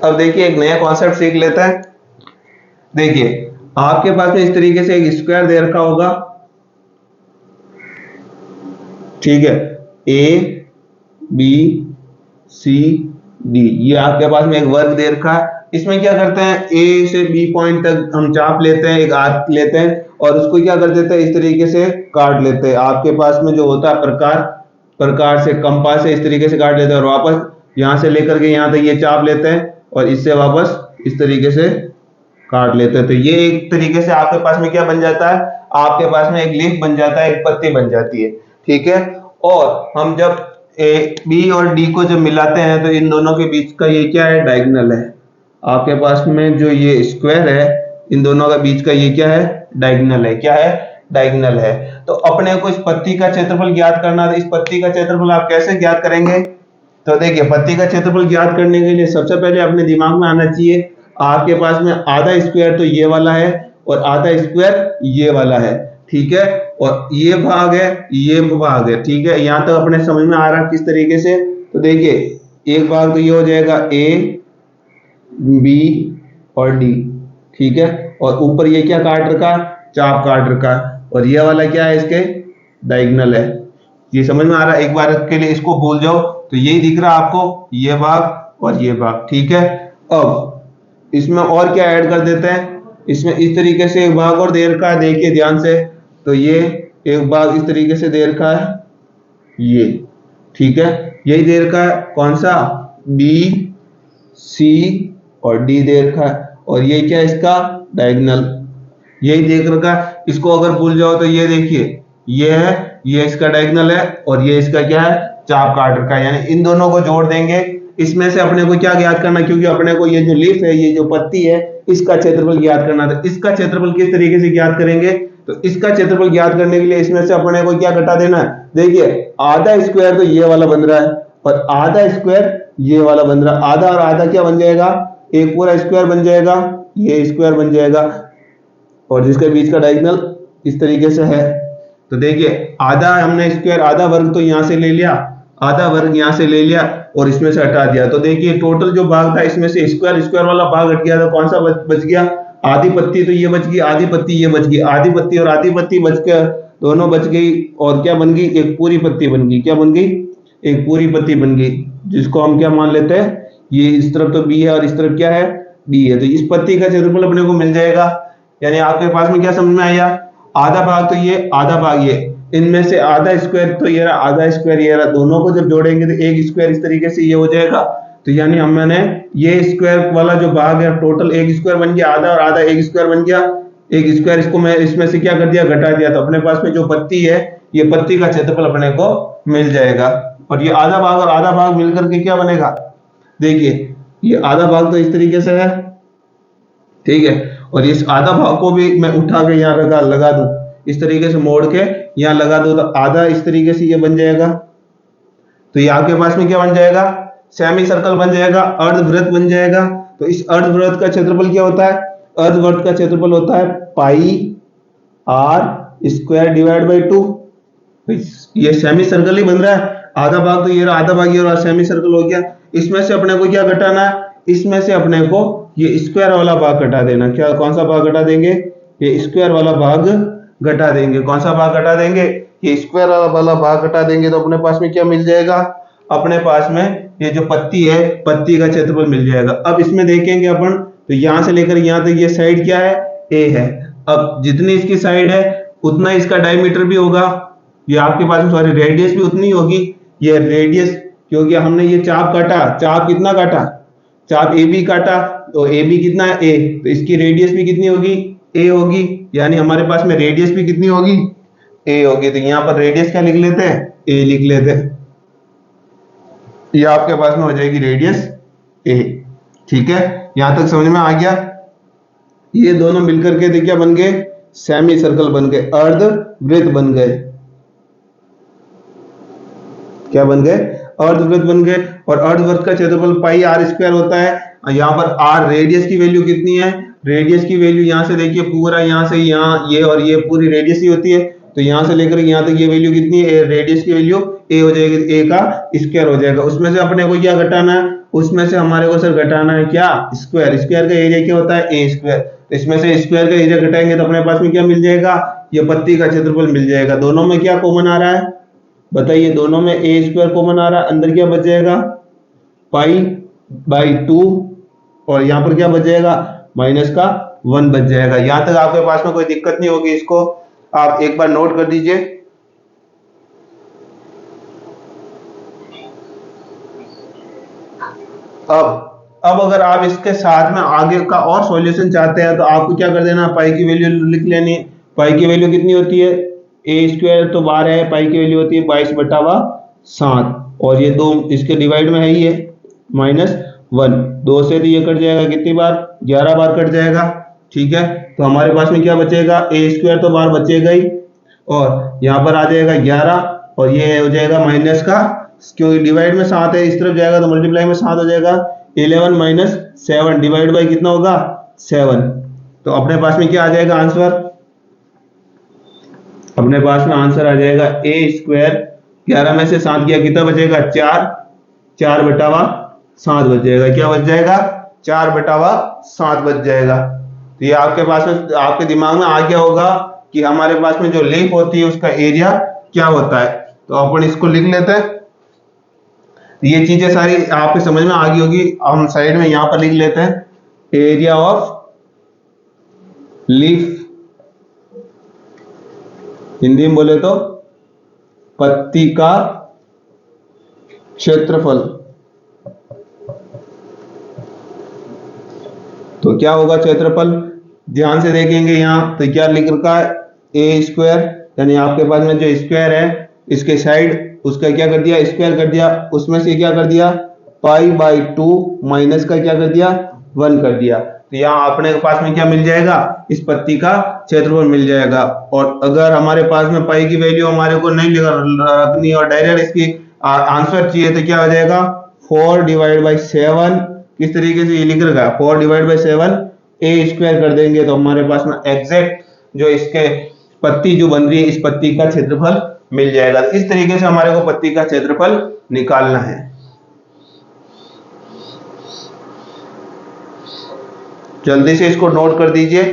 अब देखिए एक नया कॉन्सेप्ट सीख लेते हैं। देखिए आपके पास में इस तरीके से एक स्क्वायर दे रखा होगा, ठीक है, ए बी सी डी, ये आपके पास में एक वर्ग दे रखा है। इसमें क्या करते हैं, ए से बी पॉइंट तक हम चाप लेते हैं, एक आर्क लेते हैं और उसको क्या कर देते हैं, इस तरीके से काट लेते हैं। आपके पास में जो होता है प्रकार से कंपास से इस तरीके से काट लेते हैं और वापस यहां से लेकर के यहां तक ये चाप लेते हैं और इससे वापस इस तरीके से काट लेते हैं। तो ये एक तरीके से आपके पास में क्या बन जाता है, आपके पास में एक लीफ बन जाता है, एक पत्ती बन जाती है, ठीक है। और हम जब ए बी और डी को जब मिलाते हैं तो इन दोनों के बीच का ये क्या है, डायगोनल है। आपके पास में जो ये स्क्वायर है इन दोनों का बीच का ये क्या है, डायगोनल है। क्या है, डायगोनल है। तो अपने को इस पत्ती का क्षेत्रफल ज्ञात करना है। इस पत्ती का क्षेत्रफल आप कैसे ज्ञात करेंगे, तो देखिए पत्ती का क्षेत्रफल ज्ञात करने के लिए सबसे पहले अपने दिमाग में आना चाहिए, आपके पास में आधा स्क्वायर तो ये वाला है और आधा स्क्वायर ये वाला है, ठीक है, और ये भाग है, ये भाग है, ठीक है। यहां तक अपने समझ में आ रहा है किस तरीके से। तो देखिए एक भाग तो ये हो जाएगा ए बी और डी, ठीक है, और ऊपर ये क्या काट रखा, चाप काट रखा, और ये वाला क्या है, इसके डायगोनल है। ये समझ में आ रहा है। एक बार के लिए इसको भूल जाओ तो यही दिख रहा है आपको, ये भाग और ये भाग, ठीक है। अब इसमें और क्या ऐड कर देते हैं, इसमें इस तरीके से एक भाग और दे रखा है, देखिए ध्यान से, तो ये एक भाग इस तरीके से दे रखा है, ये, ठीक है, यही दे रखा है, कौन सा, बी सी और डी दे रखा है, और ये क्या है, इसका डायगोनल, यही देख रखा है। इसको अगर भूल जाओ तो ये देखिए ये है, ये इसका डायगोनल है और ये इसका क्या है, चाप काट रखा है। यानी इन दोनों को जोड़ देंगे, इसमें से अपने को क्या ज्ञात करना, क्योंकि अपने को ये जो लीफ है, ये जो पत्ती है, इसका क्षेत्रफल ज्ञात करना था। इसका क्षेत्रफल किस तरीके से ज्ञात करेंगे, तो इसका क्षेत्रफल ज्ञात करने के लिए इसमें से अपने को क्या घटा देना है, देखिए आधा स्क्वायर तो ये वाला बन रहा है और आधा स्क्वायर ये वाला बन रहा है, आधा और आधा क्या बन जाएगा, एक पूरा स्क्वायर बन जाएगा, ये स्क्वायर बन जाएगा, और जिसके बीच का डायगोनल इस तरीके से है। तो देखिए आधा हमने स्क्वायर, आधा वर्ग तो यहां से ले लिया, आधा वर्ग यहां से ले लिया और इसमें से हटा दिया। तो देखिए टोटल जो भाग था इसमें से स्क्वायर स्क्वायर वाला भाग हट गया, तो कौन सा बच गया, आधी पत्ती तो ये बच गई, आधी पत्ती ये बच गई, आधी पत्ती और आधी पत्ती बच के दोनों बच गई, और क्या बन गई, एक पूरी पत्ती बन गई। क्या बन गई, एक पूरी पत्ती बन गई, जिसको हम क्या मान लेते हैं, ये इस तरफ तो बी है और इस तरफ क्या है, डी है। तो इस पत्ती का क्षेत्रफल अपने को मिल जाएगा। यानी आपके पास में क्या समझ में आया, आधा भाग तो ये, आधा भाग ये, इनमें से आधा स्क्वायर तो ये रहा, आधा स्क्वायर ये रहा, दोनों को जब जोड़ेंगे तो एक स्क्वायर इस तरीके से ये हो जाएगा। तो यानी हमने ये स्क्वायर वाला जो भाग है टोटल एक स्क्वायर बन गया, आधा और आधा एक स्क्वायर बन गया, एक स्क्वायर इसको मैं इसमें से क्या कर दिया, घटा दिया। तो अपने पास में जो पत्ती है, ये पत्ती का क्षेत्रफल अपने को मिल जाएगा। और ये आधा भाग और आधा भाग मिलकर के क्या बनेगा, देखिए ये आधा भाग तो इस तरीके से है, ठीक है, और इस आधा भाग को भी मैं उठा के यहाँ लगा दूं, इस तरीके से मोड़ के यहाँ लगा दो, तो आधा इस तरीके से ये बन जाएगा। तो ये आपके पास में क्या बन जाएगा, सेमी सर्कल बन जाएगा, अर्धवृत्त बन जाएगा। तो इस अर्धवृत्त का क्षेत्रफल क्या होता है, अर्धवृत्त का क्षेत्रफल होता है पाई आर स्क्वायर डिवाइड बाई 2। ये सेमी सर्कल ही बन रहा है, आधा भाग तो ये रहा, आधा भाग ये रहा, सेमी सर्कल हो गया। इसमें से अपने को क्या घटाना है, इसमें से अपने को ये स्क्वायर वाला भाग घटा देना। क्या, कौन सा भाग घटा देंगे, ये स्क्वायर वाला भाग घटा देंगे। कौन सा भाग घटा देंगे, ये स्क्वायर वाला भाग घटा देंगे। तो अपने पास में क्या मिल जाएगा, अपने पास में ये जो पत्ती है, पत्ती का क्षेत्रफल मिल जाएगा। अब इसमें देखेंगे अपन, तो यहां से लेकर यहां तक ये साइड क्या है, ए है। अब जितनी इसकी साइड है उतना इसका डायमीटर भी होगा, ये आपके पास में सॉरी रेडियस भी उतनी होगी। ये रेडियस, क्योंकि हमने ये चाप काटा, चाप कितना काटा, चाप ए बी काटा, तो ए बी कितना है, ए, तो इसकी रेडियस भी कितनी होगी, ए होगी। यानी हमारे पास में रेडियस भी कितनी होगी, ए होगी। तो यहां पर रेडियस क्या लिख लेते हैं, ए लिख लेते हैं। ये आपके पास में हो जाएगी रेडियस ए, ठीक है। यहां तक समझ में आ गया। ये दोनों मिलकर के क्या बन गए, सेमी सर्कल बन गए, अर्धवृत्त बन गए। क्या बन गए, अर्धवृत्त बन गए। और अर्धवृत्त का क्षेत्रफल पाई आर स्क्वायर होता है। यहाँ पर आर रेडियस की वैल्यू कितनी है, रेडियस की वैल्यू यहाँ से देखिए पूरा, यहाँ से यहाँ ये और ये पूरी रेडियस ही होती है। तो यहाँ से लेकर यहाँ तक ये वैल्यू कितनी है, रेडियस की वैल्यू ए हो जाएगी, ए का स्क्वायर हो जाएगा। उसमें से अपने को क्या घटाना है, उसमें से हमारे को सर घटाना है क्या, स्क्वायर। स्क्वायर का एरिया क्या होता है, ए स्क्वायर। इसमें से स्क्वायर का एरिया घटाएंगे तो अपने पास में क्या मिल जाएगा, ये पत्ती का क्षेत्रफल मिल जाएगा। दोनों में क्या कॉमन आ रहा है बताइए, दोनों में ए स्क्वायर कॉमन आ रहा है, अंदर क्या बच जाएगा पाई बाई 2, और यहाँ पर क्या बच जाएगा माइनस का 1 बच जाएगा। यहां तक आपके पास में कोई दिक्कत नहीं होगी, इसको आप एक बार नोट कर दीजिए। अब अगर आप इसके साथ में आगे का और सॉल्यूशन चाहते हैं तो आपको क्या कर देना, पाई की वैल्यू लिख लेनी है। पाई की वैल्यू कितनी होती है, ए स्क्वायर तो 12 है, पाई की वैल्यू होती है 22/7, और ये दो इसके डिवाइड में है ही है -1। 2 से तो ये कट जाएगा कितनी बार, 11 बार कट जाएगा। ठीक है, तो हमारे पास में क्या बचेगा, ए स्क्वायर तो बार बचेगा ही, और यहाँ पर आ जाएगा 11, और ये हो जाएगा माइनस का, क्योंकि डिवाइड में 7 है, इस तरफ जाएगा तो मल्टीप्लाई में 7 हो जाएगा। 11 - 7 डिवाइड बाई कितना होगा 7। तो अपने पास में क्या आ जाएगा आंसर, अपने पास में आंसर आ जाएगा ए स्क्वायर। 11 में से 7 गया कितना बचेगा 4, 4/7 बच जाएगा। क्या बच जाएगा 4/7 बच जाएगा। तो ये आपके पास में, आपके दिमाग में आ गया होगा कि हमारे पास में जो लीफ होती है उसका एरिया क्या होता है। तो अपन इसको लिख लेते हैं, ये चीजें सारी आपके समझ में आ गई होगी। हम साइड में यहां पर लिख लेते हैं, एरिया ऑफ लीफ, हिंदी में बोले तो पत्ती का क्षेत्रफल। तो क्या होगा क्षेत्रफल, ध्यान से देखेंगे यहां तो क्या लिख रखा है, ए स्क्वायर, यानी आपके पास में जो स्क्वायर है इसके साइड उसका क्या कर दिया स्क्वायर कर दिया, उसमें से क्या कर दिया π/2 माइनस का क्या कर दिया 1 कर दिया। तो यहाँ अपने पास में क्या मिल जाएगा, इस पत्ती का क्षेत्रफल मिल जाएगा। और अगर हमारे पास में पाई की वैल्यू हमारे को नहीं रखनी और डायरेक्ट इसकी आंसर चाहिए तो क्या हो जाएगा 4/7। किस तरीके से ये लिख रखा है 4/7, ए स्क्वायर कर देंगे तो हमारे पास में एग्जैक्ट जो इसके पत्ती जो बन रही है इस पत्ती का क्षेत्रफल मिल जाएगा। इस तरीके से हमारे को पत्ती का क्षेत्रफल निकालना है। जल्दी से इसको नोट कर दीजिए।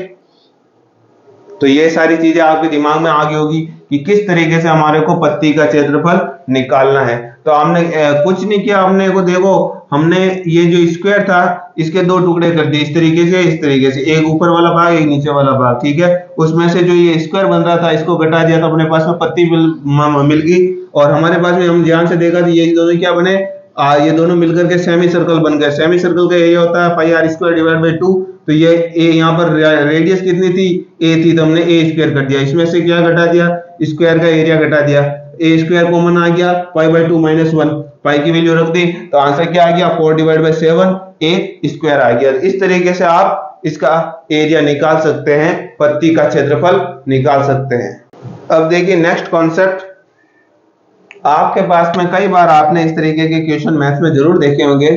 तो ये सारी चीजें आपके दिमाग में आ गई होगी कि किस तरीके से हमारे को पत्ती का क्षेत्रफल निकालना है। तो हमने कुछ नहीं किया, हमने को देखो हमने ये जो स्क्वायर था इसके 2 टुकड़े कर दिए, इस तरीके से एक ऊपर वाला भाग एक नीचे वाला भाग। ठीक है, उसमें से जो ये स्क्वायर बन रहा था इसको घटा दिया तो अपने पास में पत्ती मिल गई। और हमारे पास में हम ध्यान से देखा तो ये दोनों क्या बने, ये दोनों मिलकर के सेमी सर्कल बन गए। सेमी सर्कल का एरिया होता है πr² / 2। तो ये ए यहाँ पर रेडियस कितनी थी ए थी, तो हमने ए स्क्वायर कर दिया, इसमें से क्या घटा दिया स्क्वायर का एरिया घटा दिया, ए स्क्वायर कॉमन आ गया π/2 - 1, पाई की वैल्यू रख दी तो आंसर क्या आ गया 4/7 ए स्क्वायर आ गया। इस तरीके से आप इसका एरिया निकाल सकते हैं, पत्ती का क्षेत्रफल निकाल सकते हैं। अब देखिए नेक्स्ट कॉन्सेप्ट, आपके पास में कई बार आपने इस तरीके के क्वेश्चन मैथ्स में जरूर देखे होंगे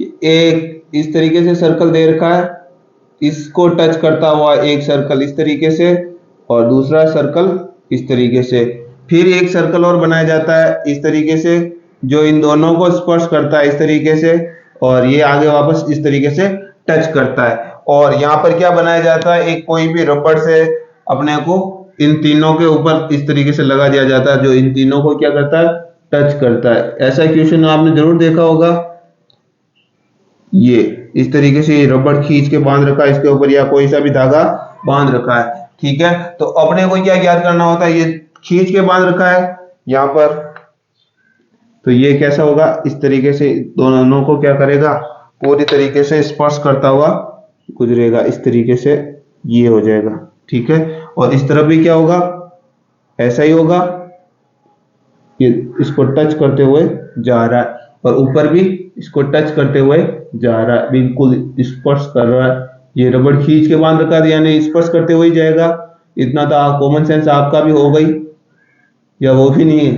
कि एक इस तरीके से सर्कल दे रखा है, इसको टच करता हुआ एक सर्कल इस तरीके से और दूसरा सर्कल इस तरीके से, फिर एक सर्कल और बनाया जाता है इस तरीके से जो इन दोनों को स्पर्श करता है इस तरीके से, और ये आगे वापस इस तरीके से टच करता है। और यहाँ पर क्या बनाया जाता है, एक कोई भी रबड़ से अपने को इन तीनों के ऊपर इस तरीके से लगा दिया जाता है जो इन तीनों को क्या करता है टच करता है। ऐसा क्वेश्चन आपने जरूर देखा होगा, ये इस तरीके से रबड़ खींच के बांध रखा है इसके ऊपर या कोई सा भी धागा बांध रखा है। ठीक है, तो अपने को क्या ज्ञात करना होता है, ये खींच के बांध रखा है यहाँ पर, तो ये कैसा होगा इस तरीके से दोनों को क्या करेगा पूरी तरीके से स्पर्श करता हुआ गुजरेगा, इस तरीके से ये हो जाएगा। ठीक है, और इस तरफ भी क्या होगा ऐसा ही होगा, ये इसको टच करते हुए जा रहा है और ऊपर भी इसको टच करते हुए जा रहा है, बिल्कुल स्पर्श कर रहा है। ये रबड़ खींच के बांध रखा है यानी स्पर्श करते हुए जाएगा। इतना तो कॉमन सेंस आपका भी हो गई या वो भी नहीं है।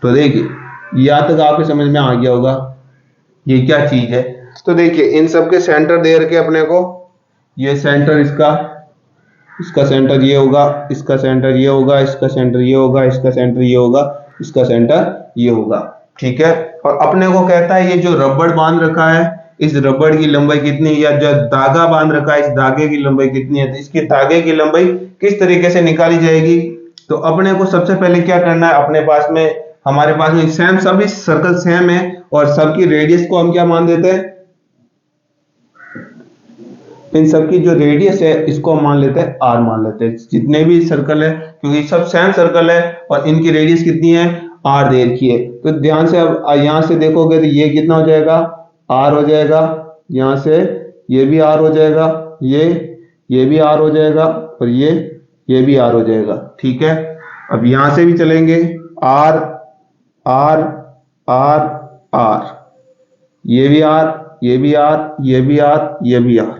तो देखिए यहाँ तक आपके समझ में आ गया होगा ये क्या चीज है। तो देखिए इन सब के सेंटर दे रखे अपने को, ये सेंटर इसका सेंटर ये होगा, इसका सेंटर ये होगा, इसका सेंटर ये होगा, इसका सेंटर ये होगा, इसका सेंटर ये होगा। ठीक है, और अपने को कहता है ये जो रबड़ बांध रखा है इस रबड़ की लंबाई कितनी है, या जो धागा बांध रखा है इस धागे की लंबाई कितनी है, तो इसकी धागे की लंबाई किस तरीके से निकाली जाएगी। तो अपने को सबसे पहले क्या करना है, अपने पास में हमारे पास में सेम सभी सर्कल सेम है और सबकी रेडियस को हम क्या मान देते हैं, इन सबकी जो रेडियस है इसको हम मान लेते हैं आर मान लेते हैं, जितने भी सर्कल है, क्योंकि सब सेम सर्कल है और इनकी रेडियस कितनी है आर दे रखी है। तो ध्यान से अब यहां से देखोगे तो ये कितना हो जाएगा आर हो जाएगा, यहां से ये भी आर हो जाएगा, ये भी आर हो जाएगा और ये भी आर हो जाएगा। ठीक है, अब यहां से भी चलेंगे आर आर आर आर, ये भी आर, ये भी आर, ये भी आर, ये भी आर,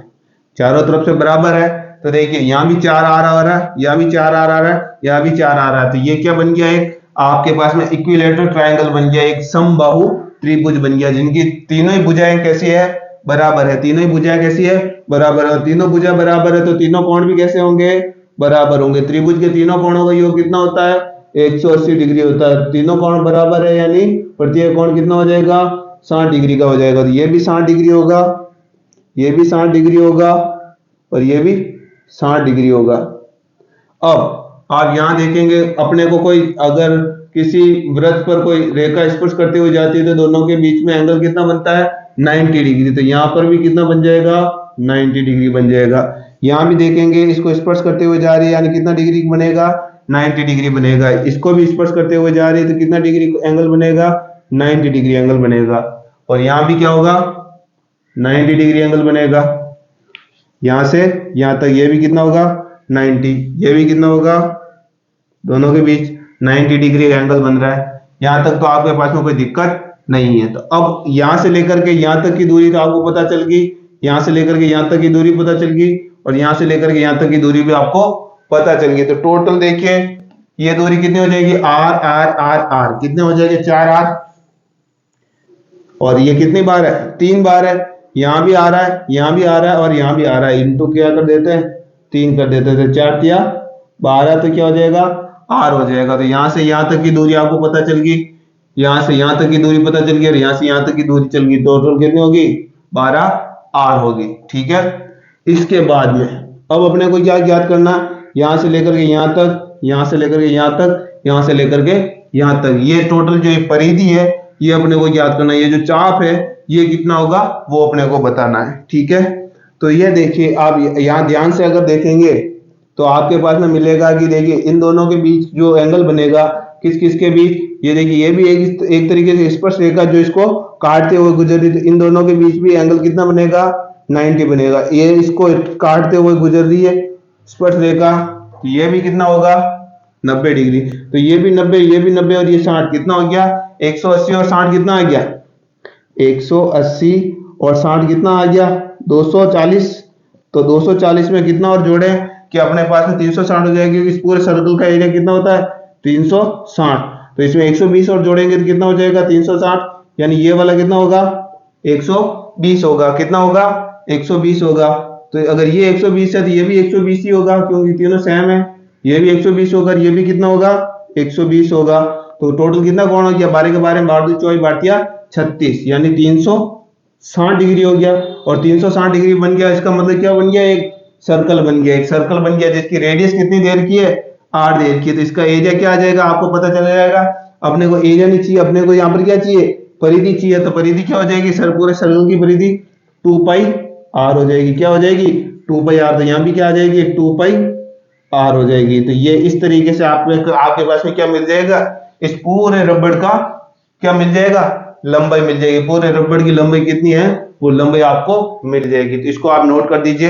चारों तरफ से बराबर है। तो देखिए यहां भी 4 आर आ रहा है, यहां भी 4 आर आ रहा है, यहां भी 4 आ रहा है। तो ये क्या बन गया, एक आपके पास में इक्विलेटरल ट्रायंगल बन गया, एक समबाहु त्रिभुज बन गया, जिनकी तीनों ही भुजाएं कैसी है बराबर है, तीनों ही भुजाएं कैसी है बराबर है। तीनों भुजा बराबर है तो तीनों कोण भी कैसे होंगे बराबर होंगे। त्रिभुज के तीनों कोणों का योग कितना होता है 180 डिग्री होता है। तीनों कोण बराबर है यानी प्रत्येक कोण कितना हो जाएगा 60 डिग्री का हो जाएगा। तो ये भी 60 डिग्री होगा, ये भी 60 डिग्री होगा और ये भी 60 डिग्री होगा। अब आप यहां देखेंगे अपने को कोई अगर किसी वृत्त पर कोई रेखा स्पर्श करते हुए जाती है तो दोनों के बीच में एंगल कितना बनता है 90 डिग्री। तो यहां पर भी कितना बन जाएगा 90 डिग्री बन जाएगा। यहां भी देखेंगे इसको स्पर्श करते हुए जा रही है यानी कितना डिग्री बनेगा 90 डिग्री बनेगा। इसको भी स्पर्श करते हुए जा रही है तो कितना डिग्री एंगल बनेगा 90 डिग्री एंगल बनेगा। और यहां भी क्या होगा 90 डिग्री एंगल बनेगा। यहां से यहां तक ये भी कितना होगा 90, ये भी कितना होगा, दोनों के बीच 90 डिग्री एंगल बन रहा है। यहां तक तो आपके पास में कोई दिक्कत नहीं है। तो अब यहां से लेकर के यहां तक की दूरी तो आपको पता चल गई, यहां से लेकर के यहां तक की दूरी पता चल गई और यहां से लेकर के यहां तक की दूरी भी आपको पता चल गई। तो टोटल देखिए ये दूरी कितनी हो जाएगी आर आर आर आर, कितने हो जाएंगे 4 आर, और ये कितनी बार है 3 बार है। यहां भी आ रहा है, यहां भी आ रहा है और यहां भी आ रहा है, इनटू क्या कर देते हैं 3 कर देते हैं। 4 तिया 12 तो क्या हो जाएगा आर हो जाएगा। तो यहां से यहां तक की दूरी आपको पता चल गई, यहां से यहां तक की दूरी पता चल गई और यहां से यहां तक की दूरी चल गई। टोटल कितनी होगी 12 आर होगी। ठीक है, इसके बाद में अब अपने को क्या ज्ञात करना, यहां से लेकर के यहां तक, यहां से लेकर के यहां तक, यहां से लेकर के यहां तक, ये टोटल जो परिधि है ये अपने को ज्ञात करना है। ये जो चाप है ये कितना होगा वो अपने को बताना है। ठीक है, तो ये देखिए आप यहां ध्यान से अगर देखेंगे तो आपके पास में मिलेगा कि देखिए इन दोनों के बीच जो एंगल बनेगा किस किस के बीच, ये देखिए ये भी एक तरीके से स्पर्श रेखा जो इसको काटते हुए गुजर रही, तो इन दोनों के बीच भी एंगल कितना बनेगा 90 बनेगा। ये इसको काटते हुए गुजर रही है स्पर्श रेखा, तो ये भी कितना होगा 90 डिग्री। तो ये भी 90, ये भी 90 और ये 60, कितना हो गया 180 और 60 कितना आ गया 180 और 60 कितना आ गया 240। तो 240 में कितना और जोड़े कि अपने पास में 360 हो जाएगा, क्योंकि इस पूरे सर्कल का एरिया कितना होता है 360। तो इसमें 120 और जोड़ेंगे तो कितना हो जाएगा 360, यानी ये वाला कितना होगा 120 होगा। कितना होगा 120 होगा। तो अगर ये 120 है तो ये भी 120 ही होगा, क्योंकि तीनों सेम है। ये भी 120 होगा, ये भी कितना होगा 120 होगा। तो टोटल कितना कोण हो गया 12 के 12 में 12 24 बाटिया 36, यानी 360 डिग्री हो गया। और 360 डिग्री बन गया, इसका मतलब क्या बन गया एक सर्कल बन गया, एक सर्कल बन गया जिसकी रेडियस कितनी देर की है 8 देर की है। तो इसका एरिया क्या आ जाएगा आपको पता चल जाएगा। अपने को एरिया नहीं चाहिए, अपने को यहाँ पर क्या चाहिए परिधि चाहिए। तो परिधि क्या हो जाएगी सर पूरे सर्कल की परिधि 2 पाई आर हो जाएगी। क्या हो जाएगी 2 पाई आर। तो यहाँ भी क्या आ जाएगी 2 पाई आर हो जाएगी। तो ये इस तरीके से आपके पास में क्या मिल जाएगा, इस पूरे रबड़ का क्या मिल जाएगा लंबाई मिल जाएगी। पूरे रबड़ की लंबाई कितनी है वो लंबाई आपको मिल जाएगी। तो इसको आप नोट कर दीजिए।